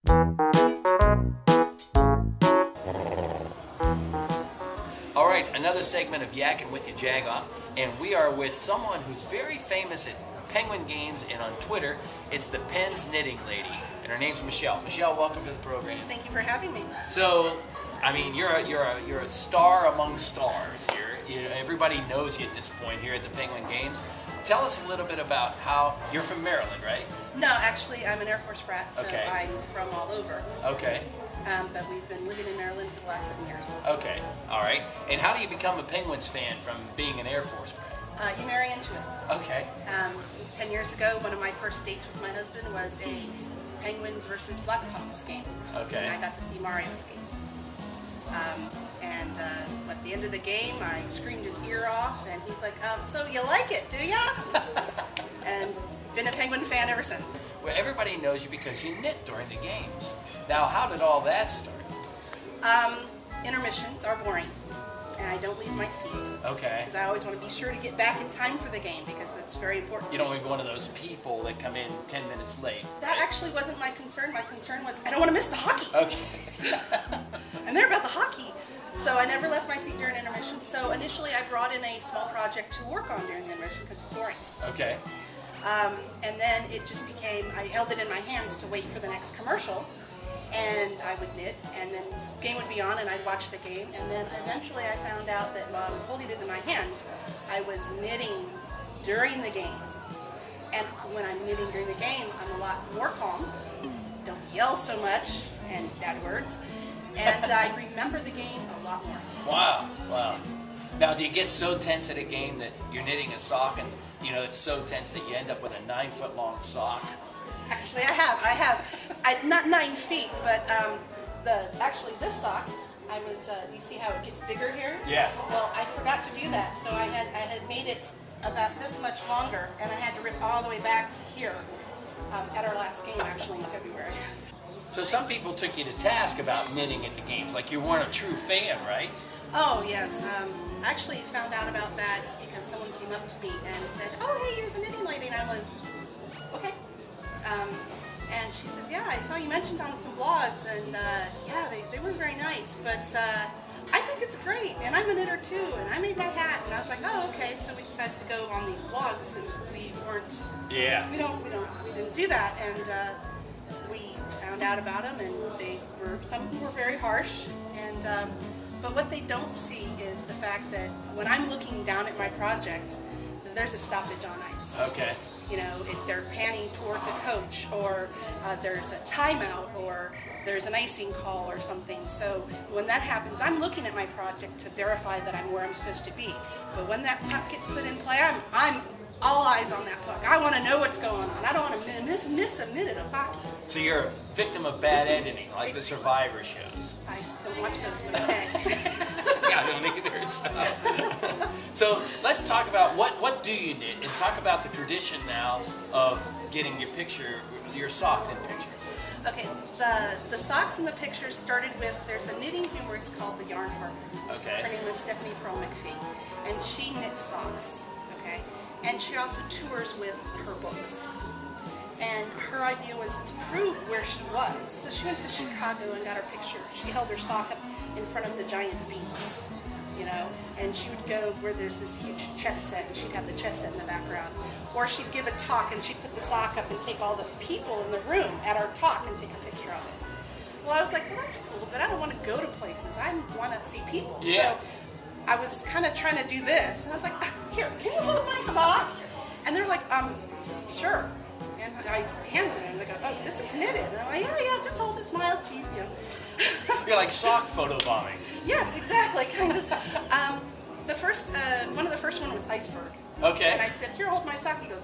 All right, another segment of Yakkin with you, Jagoff, and we are with someone who's very famous at Penguin Games and on Twitter. It's the Pens Knitting Lady, and her name's Michelle. Michelle, welcome to the program. Thank you for having me. So, I mean, you're a star among stars here. Everybody knows you at this point here at the Penguin Games. Tell us a little bit about how you're from Maryland, right? No, actually, I'm an Air Force brat, so okay. I'm from all over. Okay. But we've been living in Maryland for the last 7 years. Okay, all right. And how do you become a Penguins fan from being an Air Force brat? You marry into it. Okay. 10 years ago, one of my first dates with my husband was a Penguins versus Blackhawks game. Okay. And I got to see Mario skate. At the end of the game, I screamed his ear off, and he's like, so you like it, do ya? And been a Penguin fan ever since. Well, everybody knows you because you knit during the games. Now, how did all that start? Intermissions are boring, and I don't leave my seat. Okay. Because I always want to be sure to get back in time for the game, because it's very important. You don't want to be one of those people that come in 10 minutes late. That actually wasn't my concern. My concern was I don't want to miss the hockey. Okay. I'm there about the hockey. So I never left my seat during intermission. So initially I brought in a small project to work on during the intermission because it's boring. Okay. And then it just became, I held it in my hands to wait for the next commercial, and I would knit, and then the game would be on and I'd watch the game, and then eventually I found out that while I was holding it in my hands, I was knitting during the game. And when I'm knitting during the game, I'm a lot more calm, don't yell so much, and bad words, and I remember the game a lot more. Wow, wow. Now, do you get so tense at a game that you're knitting a sock and, you know, it's so tense that you end up with a 9-foot-long sock? Actually, I have. Not 9 feet, but actually this sock, you see how it gets bigger here? Yeah. Well, I forgot to do that, so I had made it about this much longer, and I had to rip all the way back to here at our last game, actually, in February. So some people took you to task about knitting at the games, like you weren't a true fan, right? Oh, yes. I actually found out about that because someone came up to me and said, oh, hey, you're the knitting lady, and I was, okay. And she said, yeah, I saw you mentioned on some blogs, and yeah, they were very nice, but I think it's great, and I'm a knitter too, and I made that hat, and I was like, oh, okay, so we decided to go on these blogs because we weren't, yeah, we didn't do that, and we found out about them, and some of them were very harsh, and but what they don't see is the fact that when I'm looking down at my project, there's a stoppage on ice. Okay. You know, if they're panning toward the coach, or there's a timeout, or there's an icing call or something. So when that happens, I'm looking at my project to verify that I'm where I'm supposed to be. But when that puck gets put in play, I'm all eyes on that puck. I want to know what's going on. I don't want to miss a minute of hockey. So you're a victim of bad editing, like the Survivor shows. I don't watch those, but okay. Yeah, I don't either. So let's talk about what do you knit, and talk about the tradition now of getting your socks in pictures. Okay, the socks and the pictures started with, there's a knitting humorist called the Yarn Harper. Okay. Her name is Stephanie Pearl McPhee, and she knits socks, okay? And she also tours with her books. And her idea was to prove where she was. So she went to Chicago and got her picture. She held her sock up in front of the giant beam, you know, and she would go where there's this huge chess set, and she'd have the chess set in the background. Or she'd give a talk, and she'd put the sock up and take all the people in the room at our talk and take a picture of it. Well, I was like, well, that's cool, but I don't want to go to places. I want to see people. Yeah. So I was kind of trying to do this, and I was like, here, can you hold my sock? And they're like, sure. And I handed it, and they go, oh, this is knitted. And I'm like, yeah, just hold it, smile, cheese, you know. You're like sock photo bombing. Yes, exactly, kind of. One of the first one was Iceberg. Okay. And I said, here, hold my sock. He goes,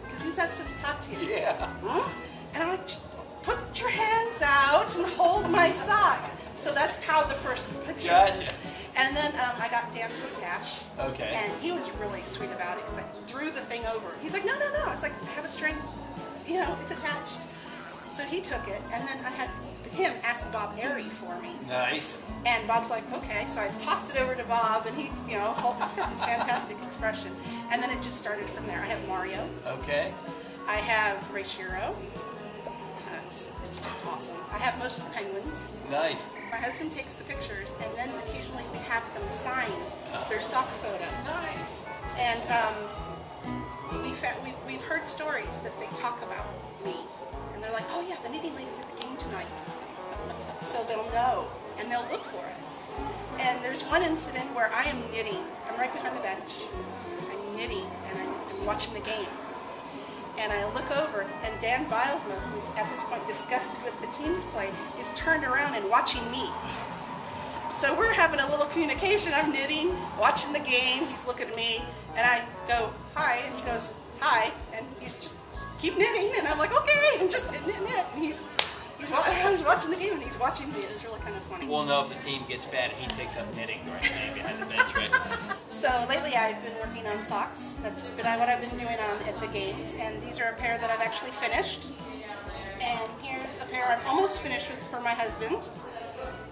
because he's not supposed to talk to you. Yeah. Huh? And I'm like, just put your hands out and hold my sock. So that's how the first picture. Gotcha. And then I got Dan Potash. Okay. And he was really sweet about it because I threw the thing over. He's like, no. It's like, I have a string, you know, it's attached. So he took it, and then I had him ask Bob Airy for me. Nice. And Bob's like, okay. So I tossed it over to Bob, and he, you know, he's got this fantastic expression. And then it just started from there. I have Mario. Okay. I have Ray Shiro. It's just awesome. I have most of the penguins. Nice. My husband takes the pictures, and then occasionally we have them sign their sock photo. Nice. And we've heard stories that they talk about me, and they're like, "Oh yeah, the knitting lady's at the game tonight," so they'll know and they'll look for us. And there's one incident where I am knitting. I'm right behind the bench. I'm knitting and I'm watching the game. And I look over, and Dan Bilesman, who's at this point disgusted with the team's play, is turned around and watching me. So we're having a little communication. I'm knitting, watching the game. He's looking at me, and I go, "Hi," and he goes, "Hi," and he's just keep knitting, and I'm like, "Okay," and just knit. And he's watching the game, and he's watching me. It was really kind of funny. We'll know if the team gets bad and he takes up knitting during the game behind the bench, right? So lately I've been working on socks. That's been what I've been doing at the games, and these are a pair that I've actually finished. And here's a pair I'm almost finished with for my husband.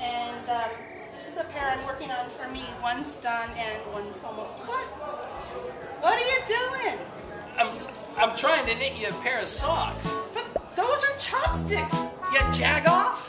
And this is a pair I'm working on for me. One's done and one's almost done. What are you doing? I'm trying to knit you a pair of socks. But those are chopsticks, you Jagoff.